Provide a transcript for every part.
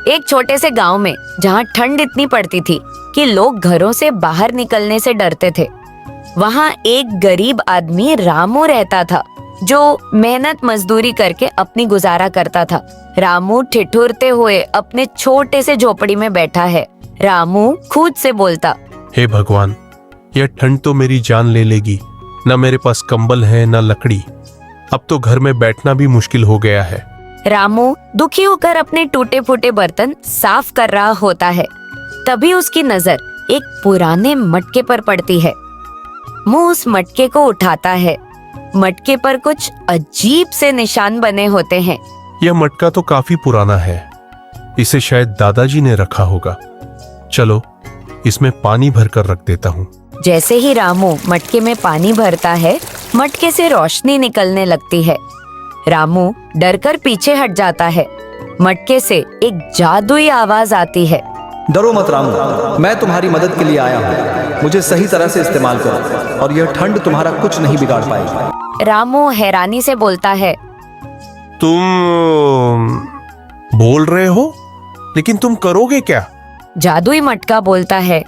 एक छोटे से गांव में जहां ठंड इतनी पड़ती थी कि लोग घरों से बाहर निकलने से डरते थे, वहां एक गरीब आदमी रामू रहता था जो मेहनत मजदूरी करके अपनी गुजारा करता था। रामू ठिठुरते हुए अपने छोटे से झोपड़ी में बैठा है। रामू खुद से बोलता, हे भगवान, यह ठंड तो मेरी जान ले लेगी। न मेरे पास कंबल है न लकड़ी। अब तो घर में बैठना भी मुश्किल हो गया है। रामू दुखी होकर अपने टूटे फूटे बर्तन साफ कर रहा होता है। तभी उसकी नजर एक पुराने मटके पर पड़ती है। मुंह उस मटके को उठाता है। मटके पर कुछ अजीब से निशान बने होते हैं। यह मटका तो काफी पुराना है। इसे शायद दादाजी ने रखा होगा। चलो, इसमें पानी भरकर रख देता हूँ। जैसे ही रामू मटके में पानी भरता है, मटके से रोशनी निकलने लगती है। रामू डरकर पीछे हट जाता है। मटके से एक जादुई आवाज आती है, डरो मत रामू, मैं तुम्हारी मदद के लिए आया हूँ। मुझे सही तरह से इस्तेमाल करो और यह ठंड तुम्हारा कुछ नहीं बिगाड़ पाएगी। रामू हैरानी से बोलता है, तुम बोल रहे हो, लेकिन तुम करोगे क्या? जादुई मटका बोलता है,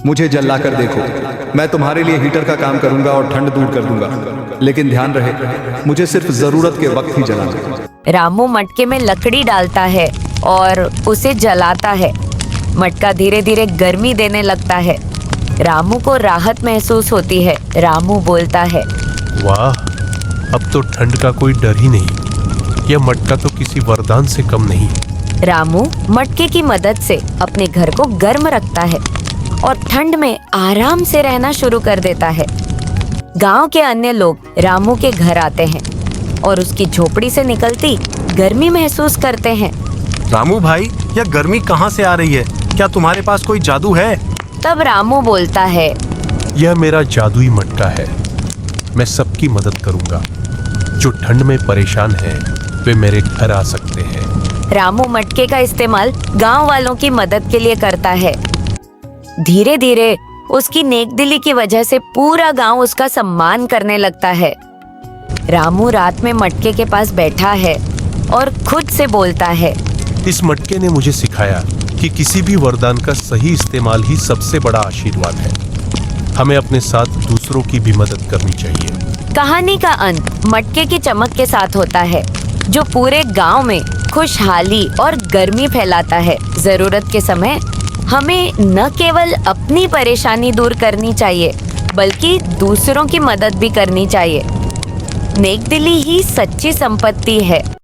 मुझे जला कर देखो, मैं तुम्हारे लिए हीटर का काम करूंगा और ठंड दूर कर दूंगा। लेकिन ध्यान रहे, मुझे सिर्फ जरूरत के वक्त ही जलाना। रामू मटके में लकड़ी डालता है और उसे जलाता है। मटका धीरे धीरे गर्मी देने लगता है। रामू को राहत महसूस होती है। रामू बोलता है, वाह, अब तो ठंड का कोई डर ही नहीं। यह मटका तो किसी वरदान से कम नहीं। रामू मटके की मदद से अपने घर को गर्म रखता है और ठंड में आराम से रहना शुरू कर देता है। गांव के अन्य लोग रामू के घर आते हैं और उसकी झोपड़ी से निकलती गर्मी महसूस करते हैं। रामू भाई, यह गर्मी कहाँ से आ रही है? क्या तुम्हारे पास कोई जादू है? तब रामू बोलता है, यह मेरा जादुई मटका है। मैं सबकी मदद करूंगा। जो ठंड में परेशान हैं, वे मेरे घर आ सकते हैं। रामू मटके का इस्तेमाल गांव वालों की मदद के लिए करता है। धीरे धीरे उसकी नेकदिली की वजह से पूरा गांव उसका सम्मान करने लगता है। रामू रात में मटके के पास बैठा है और खुद से बोलता है, इस मटके ने मुझे सिखाया कि किसी भी वरदान का सही इस्तेमाल ही सबसे बड़ा आशीर्वाद है। हमें अपने साथ दूसरों की भी मदद करनी चाहिए। कहानी का अंत मटके की चमक के साथ होता है, जो पूरे गांव में खुशहाली और गर्मी फैलाता है। जरूरत के समय हमें न केवल अपनी परेशानी दूर करनी चाहिए, बल्कि दूसरों की मदद भी करनी चाहिए। नेकदिली ही सच्ची संपत्ति है।